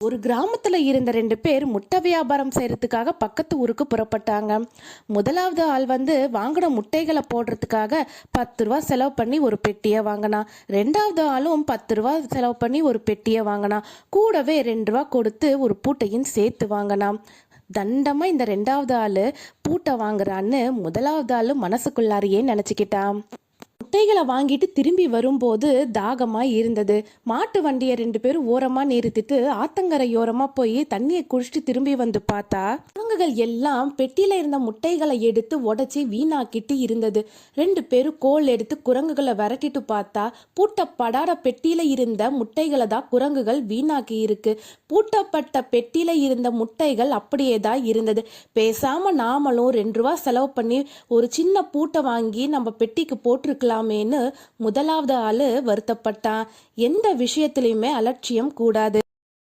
ஒரு கிராமத்துல இருந்த 2 பேர் முட்டை வியாபாரம் செய்யறதுக்காக பக்கத்து ஊருக்கு புறப்பட்டாங்க. முதலாவது ஆள் வாங்கின முட்டைகளை போடுறதுக்காக 10 ரூபா செலவு பண்ணி ஒரு பெட்டியை வாங்கினான். ரெண்டாவது ஆளும் 10 ரூபா செலவு பண்ணி ஒரு பெட்டியை வாங்கினான். கூடவே 2 ரூபா கொடுத்து ஒரு பூட்டையும் சேர்த்து வாங்கினான். தண்டமா இந்த ரெண்டாவது ஆளு பூட்டை வாங்குறான்னு முதலாவது ஆளு மனசுக்குள்ளாரையே நினைச்சுக்கிட்டான். முட்டைகளை வாங்கிட்டு திரும்பி வரும்போது தாகமா இருந்தது. மாட்டு வண்டியை 2 பேரும் ஓரமா நிறுத்திட்டு ஆத்தங்கரையோரமா போய் தண்ணியை குடிச்சிட்டு திரும்பி வந்து பார்த்தா குரங்குகள் எல்லாம் பெட்டியில இருந்த முட்டைகளை எடுத்து உடைச்சி வீணாக்கிட்டு இருந்தது. 2 பேரும் கோல் எடுத்து குரங்குகளை விரட்டிட்டு பார்த்தா பூட்டப்படாத பெட்டியில இருந்த முட்டைகளை தான் குரங்குகள் வீணாக்கி இருக்கு. பூட்டப்பட்ட பெட்டியில இருந்த முட்டைகள் அப்படியே தான் இருந்தது. பேசாம நாமளும் 2 ரூபா செலவு பண்ணி ஒரு சின்ன பூட்டை வாங்கி நம்ம பெட்டிக்கு போட்டிருக்கலாமேன்னு முதலாவது ஆளு வருத்தப்பட்டான். எந்த விஷயத்திலையுமே அலட்சியம் கூடாது.